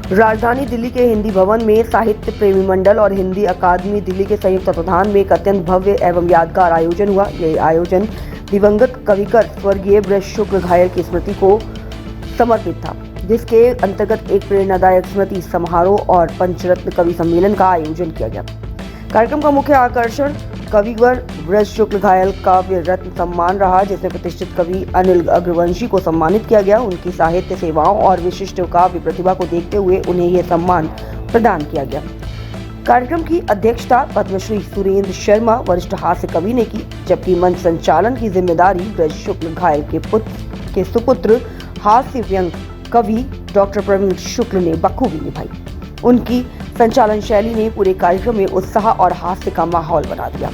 राजधानी दिल्ली के हिंदी भवन में साहित्य प्रेमी मंडल और हिंदी अकादमी दिल्ली के संयुक्त तत्वाधान में एक अत्यंत भव्य एवं यादगार आयोजन हुआ। यह आयोजन दिवंगत कविकर स्वर्गीय ब्रज शुक्ल घायल की स्मृति को समर्पित था, जिसके अंतर्गत एक प्रेरणादायक स्मृति समारोह और पंचरत्न कवि सम्मेलन का आयोजन किया गया। कार्यक्रम का मुख्य आकर्षण कविवर ब्रज शुक्ल घायल काव्य रत्न सम्मान रहा, जिसमें प्रतिष्ठित कवि अनिल अग्रवंशी को सम्मानित किया गया। उनकी साहित्य सेवाओं और विशिष्ट काव्य प्रतिभा को देखते हुए उन्हें यह सम्मान प्रदान किया गया। कार्यक्रम की अध्यक्षता पद्मश्री सुरेंद्र शर्मा वरिष्ठ हास्य कवि ने की, जबकि मंच संचालन की जिम्मेदारी ब्रज शुक्ल घायल के सुपुत्र हास्य व्यंग कवि डॉक्टर प्रवीण शुक्ल ने बखूबी निभाई। उनकी संचालन शैली ने पूरे कार्यक्रम में उत्साह और हास्य का माहौल बना दिया।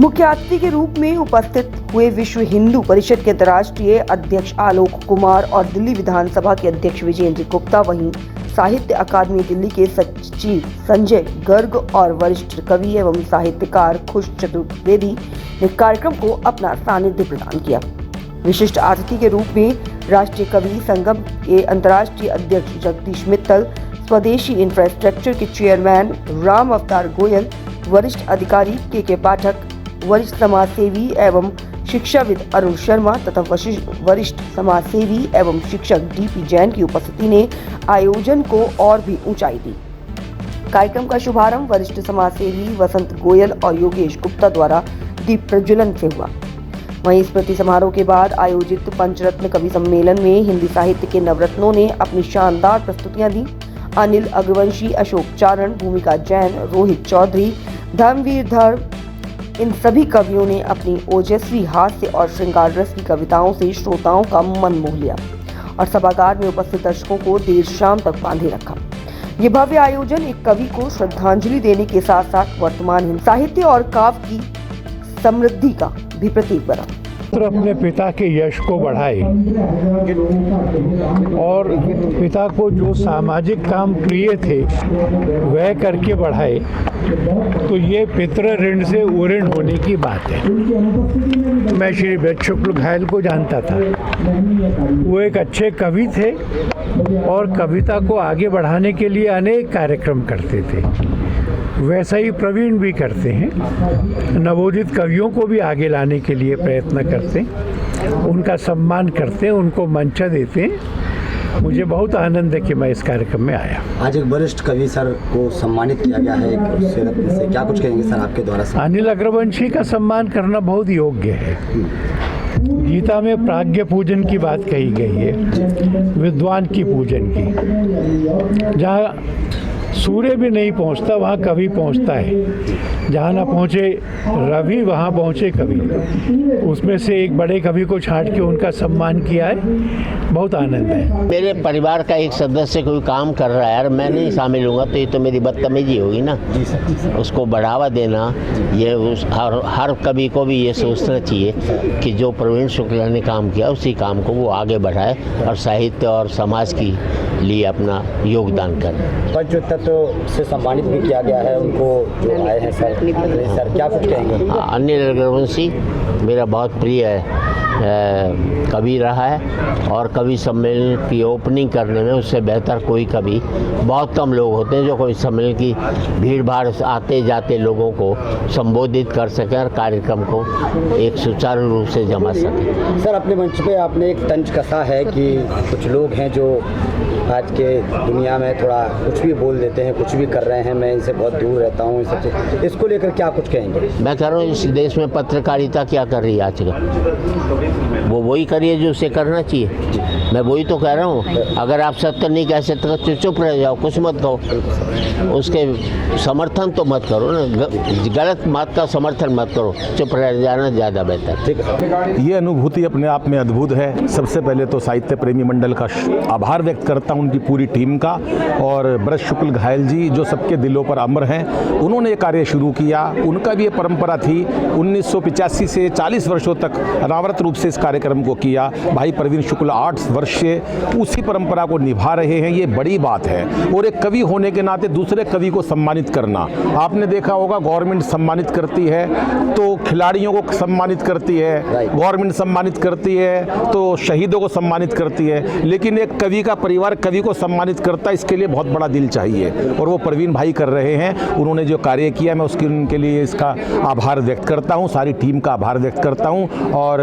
मुख्य अतिथि के रूप में उपस्थित हुए विश्व हिंदू परिषद के अंतर्राष्ट्रीय अध्यक्ष आलोक कुमार और दिल्ली विधानसभा के अध्यक्ष विजेंद्र गुप्ता, वहीं साहित्य अकादमी दिल्ली के सचिव संजय गर्ग और वरिष्ठ कवि एवं साहित्यकार खुश चतुर्वेदी ने कार्यक्रम को अपना सानिध्य प्रदान किया। विशिष्ट अतिथि के रूप में राष्ट्रीय कवि संगम के अंतर्राष्ट्रीय अध्यक्ष जगदीश मित्तल, स्वदेशी इंफ्रास्ट्रक्चर के चेयरमैन राम अवतार गोयल, वरिष्ठ अधिकारी के पाठक, वरिष्ठ समाजसेवी एवं शिक्षाविद अरुण शर्मा तथा वरिष्ठ समाजसेवी एवं शिक्षक डीपी जैन की उपस्थिति ने आयोजन को और भी ऊंचाई दी। कार्यक्रम का शुभारंभ वरिष्ठ समाजसेवी वसंत गोयल और योगेश गुप्ता द्वारा दीप प्रज्वलन से हुआ। वहीं स्मृति समारोह के बाद आयोजित पंचरत्न कवि सम्मेलन में हिंदी साहित्य के नवरत्नों ने अपनी शानदार प्रस्तुतियां दी। अनिल अग्रवंशी, अशोक चारण, भूमिका जैन, रोहित चौधरी, धर्मवीर धर्म, इन सभी कवियों ने अपनी ओजस्वी हास्य और श्रृंगार रस की कविताओं से श्रोताओं का मन मोह लिया और सभागार में उपस्थित दर्शकों को देर शाम तक बांधे रखा। ये भव्य आयोजन एक कवि को श्रद्धांजलि देने के साथ साथ वर्तमान साहित्य और काव्य की समृद्धि का भी प्रतीक बना। अपने पिता के यश को बढ़ाए और पिता को जो सामाजिक काम प्रिय थे वह करके बढ़ाए, तो ये पितृ ऋण से उऋण होने की बात है। मैं श्री ब्रज शुक्ल घायल को जानता था। वो एक अच्छे कवि थे और कविता को आगे बढ़ाने के लिए अनेक कार्यक्रम करते थे। वैसा ही प्रवीण भी करते हैं। नवोदित कवियों को भी आगे लाने के लिए प्रयत्न करते हैं, उनका सम्मान करते हैं, उनको मंच देते हैं। मुझे बहुत आनंद है कि मैं इस कार्यक्रम में आया। आज एक वरिष्ठ कवि सर को सम्मानित किया गया है रत्न से, क्या कुछ कहेंगे सर आपके द्वारा? अनिल अग्रवंशी का सम्मान करना बहुत योग्य है। गीता में प्राज्ञ पूजन की बात कही गई है, विद्वान की पूजन की। जहाँ सूर्य भी नहीं पहुंचता वहाँ कवि पहुंचता है। जहाँ ना पहुँचे रवि वहाँ पहुँचे कवि। उसमें से एक बड़े कवि को छांट के उनका सम्मान किया है, बहुत आनंद है। मेरे परिवार का एक सदस्य कोई काम कर रहा है यार, मैं नहीं शामिल होऊंगा तो ये तो मेरी बदतमीजी होगी ना। उसको बढ़ावा देना, ये हर कवि को भी ये सोचना चाहिए कि जो प्रवीण शुक्ल ने काम किया उसी काम को वो आगे बढ़ाए और साहित्य और समाज की लिए अपना योगदान करें। पंच तत्व से सम्मानित भी किया गया है उनको, जो आए हैं सर क्या कुछ कहेंगे? अनिल अग्रवंशी मेरा बहुत प्रिय कवि रहा है और कवि सम्मेलन की ओपनिंग करने में उससे बेहतर कोई कवि, बहुत कम लोग होते हैं जो कोई सम्मेलन की भीड़ भाड़ आते जाते लोगों को संबोधित कर सकें और कार्यक्रम को एक सुचारू रूप से जमा सकें। सर अपने मंच पे आपने एक तंज कसा है कि कुछ लोग हैं जो आज के दुनिया में थोड़ा कुछ भी बोल देते हैं, कुछ भी कर रहे हैं, मैं इनसे बहुत दूर रहता हूँ, इसको लेकर क्या कुछ कहेंगे? मैं कह रहा हूँ इस देश में पत्रकारिता क्या कर रही है आजकल, वो वही करिए जो उसे करना चाहिए। मैं वही तो कह रहा हूँ। अगर आप सत्य नहीं कह सकते तो चुप रह जाओ, कुछ मत कहो, उसके समर्थन तो मत करो ना, गलत बात का समर्थन मत करो, चुप रह जाना ज़्यादा बेहतर। ठीक है। ये अनुभूति अपने आप में अद्भुत है। सबसे पहले तो साहित्य प्रेमी मंडल का आभार व्यक्त करता हूँ, उनकी पूरी टीम का, और ब्रज शुक्ल घायल जी जो सबके दिलों पर अमर हैं, उन्होंने ये कार्य शुरू किया। उनका भी ये परंपरा थी 1985 से 40 वर्षों तक अनावरत रूप से इस कार्यक्रम को किया। भाई प्रवीण शुक्ल 8 वर्ष से उसी परंपरा को निभा रहे हैं, ये बड़ी बात है। और एक कवि होने के नाते दूसरे कवि को सम्मानित करना, आपने देखा होगा गवर्नमेंट सम्मानित करती है तो खिलाड़ियों को सम्मानित करती है, गवर्नमेंट सम्मानित करती है तो शहीदों को सम्मानित करती है, लेकिन एक कवि का परिवार कवि को सम्मानित करता है, इसके लिए बहुत बड़ा दिल चाहिए और वो प्रवीण भाई कर रहे हैं। उन्होंने जो कार्य किया मैं उनके लिए इसका आभार व्यक्त करता हूँ, सारी टीम का आभार व्यक्त करता हूँ। और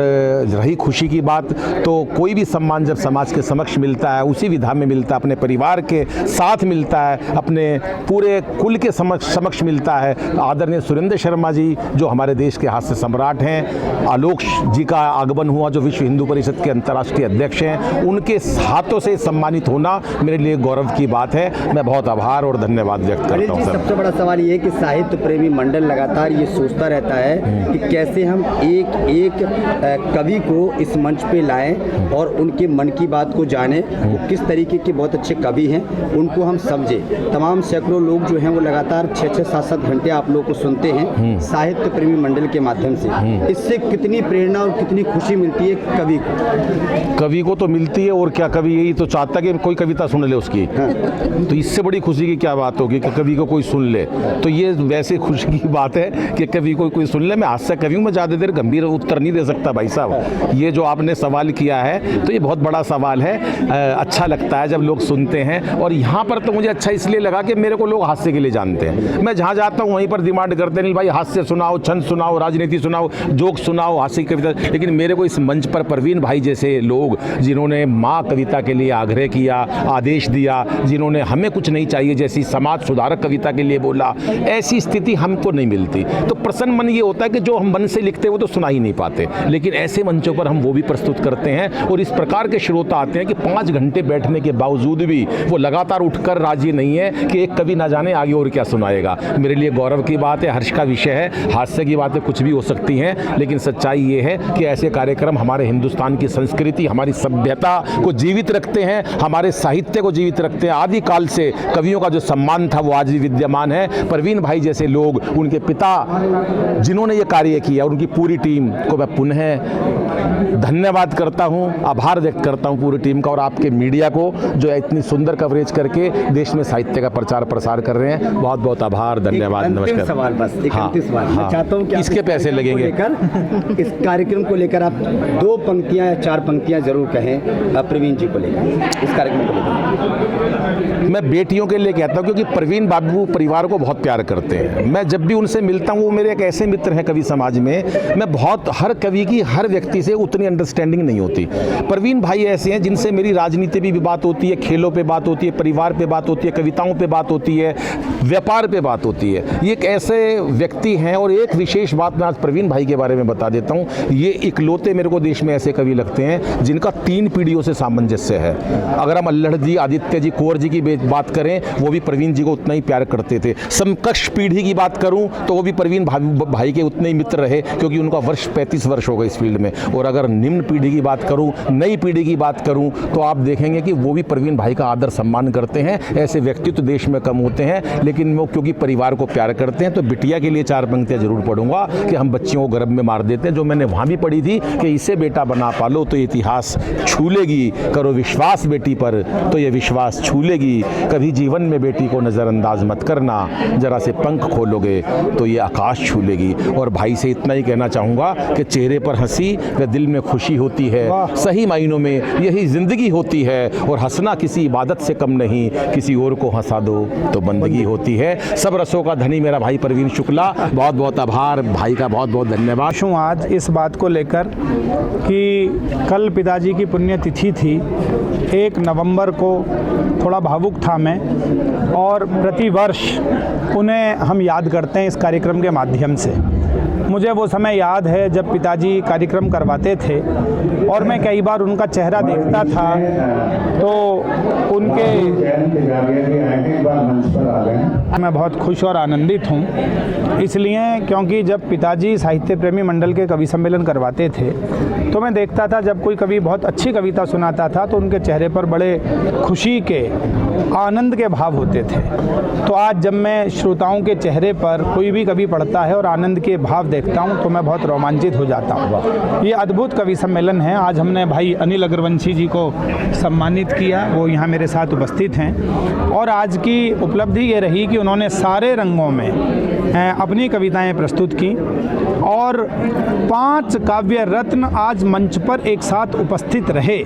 रही खुशी की बात, तो कोई भी सम्मान जब समाज के समक्ष मिलता है, उसी विधा में मिलता है, अपने परिवार के साथ मिलता है, अपने पूरे कुल के समक्ष मिलता है। आदरणीय सुरेंद्र शर्मा जी जो हमारे देश के हास्य सम्राट हैं, आलोक जी का आगमन हुआ जो विश्व हिंदू परिषद के अंतर्राष्ट्रीय अध्यक्ष हैं, उनके हाथों से सम्मानित होना मेरे लिए गौरव की बात है। मैं बहुत आभार और धन्यवाद व्यक्त करता हूँ। सबसे बड़ा सवाल ये है कि साहित्य प्रेमी मंडल लगातार ये सोचता रहता है कि कैसे हम एक कवि को इस मंच पे लाएं और उनके मन की बात को जानें, वो किस तरीके के बहुत अच्छे कवि हैं उनको हम समझें। तमाम सैकड़ों लोग जो हैं वो लगातार 6-6, 7-7 घंटे आप लोगों को सुनते हैं साहित्य प्रेमी मंडल के माध्यम से। इससे कितनी प्रेरणा और कितनी खुशी मिलती है कवि को तो मिलती है। और क्या कवि यही तो चाहता है कि कोई कविता सुन ले उसकी, तो इससे बड़ी खुशी की क्या बात होगी कि कवि को कोई सुन ले। तो ये वैसे खुशी की बात है कि कवि को कोई सुन ले। मैं हास्य कवि हूँ, मैं ज़्यादा देर गंभीर उत्तर नहीं दे सकता भाई साहब। ये जो आपने सवाल किया है तो ये बहुत बड़ा सवाल है। अच्छा लगता है जब लोग सुनते हैं, और यहाँ पर तो मुझे अच्छा इसलिए लगा कि मेरे को लोग हास्य के लिए जानते हैं। मैं जहाँ जाता हूँ वहीं पर डिमांड करते नहीं भाई हास्य सुनाओ, छंद सुनाओ, राजनीति सुनाओ, जोक सुनाओ, हास्य कविता। लेकिन मेरे को इस मंच पर प्रवीण भाई जैसे लोग जिन्होंने माँ कविता के लिए आग्रह किया, आदेश दिया, जिन्होंने हमें कुछ नहीं चाहिए जैसी समाज सुधारक कविता के लिए बोला, ऐसी स्थिति हमको नहीं मिलती। तो प्रसन्न मन ये होता है कि जो हम मन से लिखते वो तो सुना ही नहीं पाते, लेकिन ऐसे मंचों पर हम वो भी प्रस्तुत करते हैं। और इस प्रकार के श्रोता आते हैं कि 5 घंटे बैठने के बावजूद भी वो लगातार उठकर राजी नहीं है कि एक कवि ना जाने आगे और क्या सुनाएगा। मेरे लिए गौरव की बात है, हर्ष का विषय है। हास्य की बातें कुछ भी हो सकती हैं, लेकिन सच्चाई ये है कि ऐसे कार्यक्रम हमारे हिंदुस्तान की संस्कृति, हमारी सभ्यता को जीवित रखते हैं, हमारे साहित्य को जीवित रखते हैं। आदिकाल से कवियों का जो सम्मान था वो आज भी विद्यमान है। प्रवीण भाई जैसे लोग, उनके पिता जिन्होंने ये कार्य किया, उनकी पूरी टीम को मैं पुनः धन्यवाद करता हूँ, आभार व्यक्त करता हूँ पूरी टीम का और आपके मीडिया को जो इतनी सुंदर कवरेज करके देश में साहित्य का प्रचार प्रसार कर रहे हैं। बहुत बहुत आभार, धन्यवाद, नमस्कार। सवाल बस एक अंतिम सवाल मैं चाहता हूँ कि इसके पैसे लगेंगे। इस कार्यक्रम को लेकर आप 2 पंक्तियाँ या 4 पंक्तियाँ जरूर कहें प्रवीण जी को लेकर, इस कार्यक्रम को लेकर। मैं बेटियों के लिए कहता हूँ क्योंकि प्रवीण बाबू परिवार को बहुत प्यार करते हैं। मैं जब भी उनसे मिलता हूँ वो मेरे एक ऐसे मित्र हैं कवि समाज में, मैं बहुत हर कवि की हर व्यक्ति से उतनी अंडरस्टैंडिंग नहीं होती। प्रवीण भाई ऐसे हैं जिनसे मेरी राजनीति पे भी बात होती है, खेलों पे बात होती है, परिवार पे बात होती है, कविताओं पे बात होती है, व्यापार पे बात होती है। ये एक ऐसे व्यक्ति हैं। और एक विशेष बात मैं आज प्रवीण भाई के बारे में बता देता हूँ, ये इकलौते मेरे को देश में ऐसे कवि लगते हैं जिनका 3 पीढ़ियों से सामंजस्य है। अगर हम अल्लड़ जी, आदित्य जी, कुंवर जी की बात करें, वो भी प्रवीण जी को उतना ही प्यार करते थे। समकक्ष पीढ़ी की बात करूं तो वो भी प्रवीण भाई के उतने ही मित्र रहे क्योंकि उनका वर्ष 35 वर्ष हो गए इस फील्ड में। और अगर निम्न पीढ़ी की बात करूं, नई पीढ़ी की बात करूं, तो आप देखेंगे कि वो भी प्रवीण भाई का आदर सम्मान करते हैं। ऐसे व्यक्तित्व तो देश में कम होते हैं, लेकिन वो क्योंकि परिवार को प्यार करते हैं। तो बिटिया के लिए 4 पंक्तियाँ जरूर पढ़ूंगा कि हम बच्चियों को गर्भ में मार देते हैं, जो मैंने वहाँ भी पढ़ी थी कि इसे बेटा बना पालो तो इतिहास छू लेगी, करो विश्वास बेटी पर तो ये विश्वास छू लेगी, कभी जीवन में बेटी को नज़रअंदाज मत करना, जरा से पंख खोलोगे तो ये आकाश छू लेगी। और भाई से इतना ही कहना चाहूँगा कि चेहरे पर हंसी व दिल में खुशी होती है, सही मायनों में यही ज़िंदगी होती है। और हंसना किसी इबादत से कम नहीं, किसी और को हंसा दो तो बंदगी होती है। सब रसों का धनी मेरा भाई प्रवीण शुक्ला, बहुत बहुत आभार भाई का, बहुत बहुत धन्यवाद। आज इस बात को लेकर कि कल पिताजी की पुण्यतिथि थी, 1 नवंबर को थोड़ा भावुक था मैं, और प्रतिवर्ष उन्हें हम याद करते हैं इस कार्यक्रम के माध्यम से। मुझे वो समय याद है जब पिताजी कार्यक्रम करवाते थे और मैं कई बार उनका चेहरा देखता था तो उनके आ गया कि एक बार मंच पर आ गए। मैं बहुत खुश और आनंदित हूँ, इसलिए क्योंकि जब पिताजी साहित्य प्रेमी मंडल के कवि सम्मेलन करवाते थे तो मैं देखता था जब कोई कवि बहुत अच्छी कविता सुनाता था तो उनके चेहरे पर बड़े खुशी के, आनंद के भाव होते थे। तो आज जब मैं श्रोताओं के चेहरे पर कोई भी कवि पढ़ता है और आनंद के भाव देखता हूँ तो मैं बहुत रोमांचित हो जाता हूँ। ये अद्भुत कवि सम्मेलन है। आज हमने भाई अनिल अग्रवंशी जी को सम्मानित किया, वो यहाँ मेरे साथ उपस्थित हैं और आज की उपलब्धि ये रही कि उन्होंने सारे रंगों में अपनी कविताएं प्रस्तुत की और 5 काव्य रत्न आज मंच पर एक साथ उपस्थित रहे।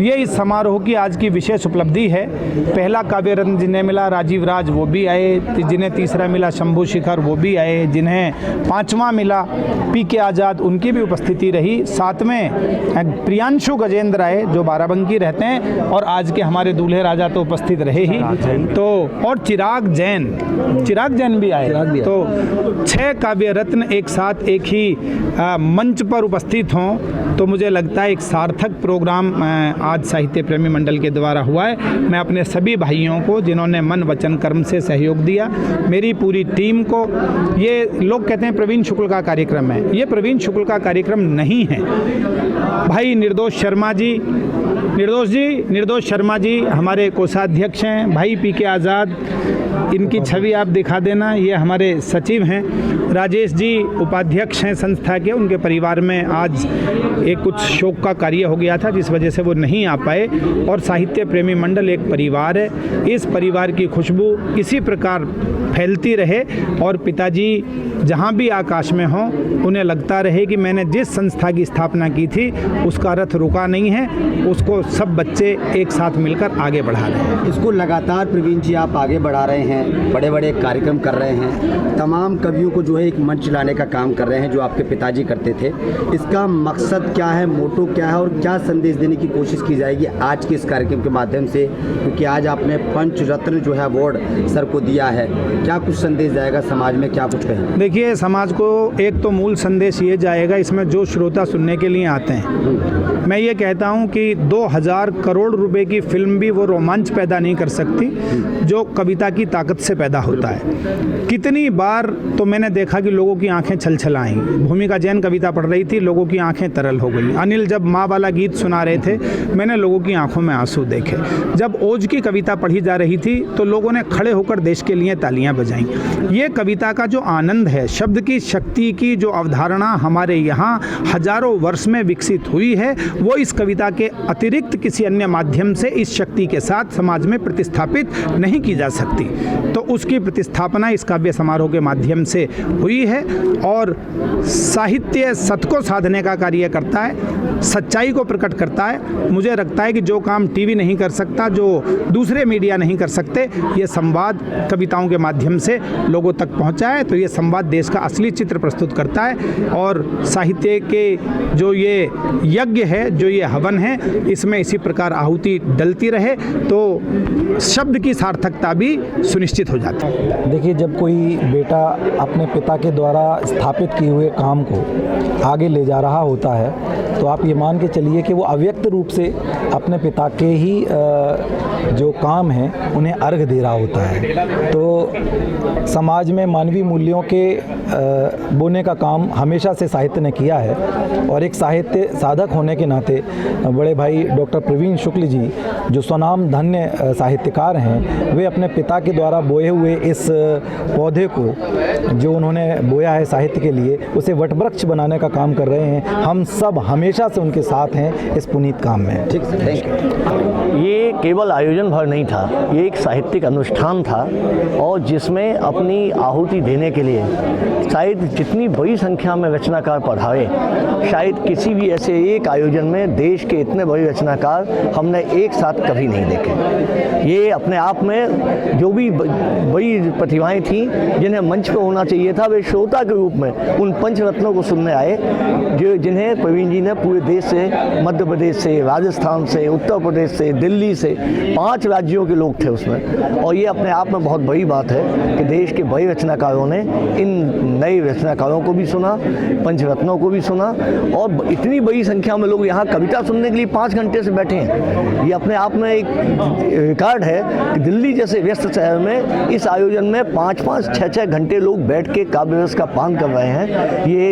ये इस समारोह की आज की विशेष उपलब्धि है। पहला काव्य रत्न जिन्हें मिला राजीव राज वो भी आए, जिन्हें तीसरा मिला शंभू शिखर वो भी आए, जिन्हें 5वां मिला पी.के. आज़ाद उनकी भी उपस्थिति रही। 7वें प्रियांशु गजेंद्र आए जो बाराबंकी रहते हैं और आज के हमारे दूल्हे राजा तो उपस्थित रहे ही, तो और चिराग जैन भी आए। तो 6 काव्य रत्न एक साथ एक ही मंच पर उपस्थित हों तो मुझे लगता है एक सार्थक प्रोग्राम आज साहित्य प्रेमी मंडल के द्वारा हुआ है। मैं अपने सभी भाइयों को जिन्होंने मन वचन कर्म से सहयोग दिया, मेरी पूरी टीम को, ये लोग कहते हैं प्रवीण शुक्ल का कार्यक्रम है, ये प्रवीण शुक्ल का कार्यक्रम नहीं है। भाई निर्दोष शर्मा जी हमारे कोषाध्यक्ष हैं। भाई पी.के. आज़ाद, इनकी छवि आप दिखा देना, ये हमारे सचिव हैं। राजेश जी उपाध्यक्ष हैं संस्था के, उनके परिवार में आज एक कुछ शोक का कार्य हो गया था जिस वजह से वो नहीं आ पाए। और साहित्य प्रेमी मंडल एक परिवार है, इस परिवार की खुशबू इसी प्रकार फैलती रहे और पिताजी जहाँ भी आकाश में हों उन्हें लगता रहे कि मैंने जिस संस्था की स्थापना की थी उसका रथ रुका नहीं है, उसको सब बच्चे एक साथ मिलकर आगे बढ़ा रहे हैं। इसको लगातार प्रवीण जी आप आगे बढ़ा रहे हैं, बड़े बड़े कार्यक्रम कर रहे हैं, तमाम कवियों को जो है एक मंच लाने का काम कर रहे हैं जो आपके पिताजी करते थे। इसका मकसद क्या है, मोटो क्या है और क्या संदेश देने की कोशिश की जाएगी आज के इस कार्यक्रम के माध्यम से, क्योंकि आज आपने पंच रत्न जो है अवार्ड सर को दिया है, क्या कुछ संदेश जाएगा समाज में, क्या कुछ कहें? देखिए, समाज को एक तो मूल संदेश ये जाएगा, इसमें जो श्रोता सुनने के लिए आते हैं, मैं ये कहता हूँ कि 2000 करोड़ रुपए की फिल्म भी वो रोमांच पैदा नहीं कर सकती जो कविता की ताकत से पैदा होता है। कितनी बार तो मैंने देखा कि लोगों की आंखें छलछल आईं। भूमिका जैन कविता पढ़ रही थी, लोगों की आंखें तरल हो गई। अनिल जब माँ वाला गीत सुना रहे थे, मैंने लोगों की आंखों में आंसू देखे। जब ओज की कविता पढ़ी जा रही थी तो लोगों ने खड़े होकर देश के लिए तालियां बजाईं। ये कविता का जो आनंद है, शब्द की शक्ति की जो अवधारणा हमारे यहाँ हजारों वर्ष में विकसित हुई है, वो इस कविता के अतिरिक्त किसी अन्य माध्यम से इस शक्ति के साथ समाज में प्रतिस्थापित नहीं की जा सकती। तो उसकी प्रतिस्थापना इस काव्य समारोह के माध्यम से हुई है और साहित्य सत्य को साधने का कार्य करता है, सच्चाई को प्रकट करता है। मुझे लगता है कि जो काम टीवी नहीं कर सकता, जो दूसरे मीडिया नहीं कर सकते, ये संवाद कविताओं के माध्यम से लोगों तक पहुंचा है। तो ये संवाद देश का असली चित्र प्रस्तुत करता है और साहित्य के जो ये यज्ञ है, जो ये हवन है, इसमें इसी प्रकार आहुति डलती रहे तो शब्द की सार्थकता भी सुनिश्चित हो जाती है। देखिए, जब कोई बेटा अपने पिता के द्वारा स्थापित किए हुए काम को आगे ले जा रहा होता है तो आप ये मान के चलिए कि वो अव्यक्त रूप से अपने पिता के ही जो काम हैं उन्हें अर्घ दे रहा होता है। तो समाज में मानवीय मूल्यों के बोने का काम हमेशा से साहित्य ने किया है और एक साहित्य साधक होने के नाते बड़े भाई डॉक्टर प्रवीण शुक्ल जी जो स्वनाम धन्य साहित्यकार हैं, वे अपने पिता के द्वारा बोए हुए इस पौधे को जो उन्होंने बोया है साहित्य के लिए, उसे वटवृक्ष बनाने का काम कर रहे हैं। हम सब हमेशा से उनके साथ हैं इस पुनीत काम में। ठीक है, थैंक यू। ये केवल आयोजन भर नहीं था, ये एक साहित्यिक अनुष्ठान था और जिसमें अपनी आहुति देने के लिए शायद जितनी बड़ी संख्या में रचनाकार पधारे, शायद किसी भी ऐसे एक आयोजन में देश के इतने बड़े रचनाकार हमने एक साथ कभी नहीं देखे। ये अपने आप में जो भी बड़ी प्रतिभाएं थीं जिन्हें मंच पर होना चाहिए था, वे श्रोता के रूप में उन पंचरत्नों को सुनने आए जो जिन्हें प्रवीण जी ने पूरे देश से, मध्य प्रदेश से, राजस्थान से, उत्तर प्रदेश से, दिल्ली से, 5 राज्यों के लोग थे उसमें। और ये अपने आप में बहुत बड़ी बात है कि देश के बड़े रचनाकारों ने इन नए रचनाकारों को भी सुना, पंचरत्नों को भी सुना, और इतनी बड़ी संख्या में लोग यहाँ कविता सुनने के लिए 5 घंटे से बैठे हैं। ये अपने आप में एक रिकॉर्ड है कि दिल्ली जैसे व्यस्त शहर में इस आयोजन में 5-5, 6-6 घंटे लोग बैठ के काव्य रस का पान कर रहे हैं। ये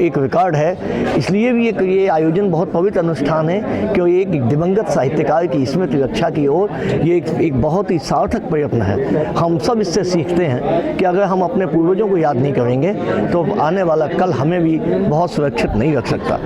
एक रिकॉर्ड है। इसलिए भी ये आयोजन बहुत पवित्र अनुष्ठान है क्योंकि एक दिवंगत साहित्यकार की स्मृति रक्षा की ओर ये एक बहुत ही सार्थक प्रयत्न है। हम सब इससे सीखते हैं कि अगर हम अपने पूर्वजों को याद नहीं करेंगे तो आने वाला कल हमें भी बहुत सुरक्षित नहीं रख सकता।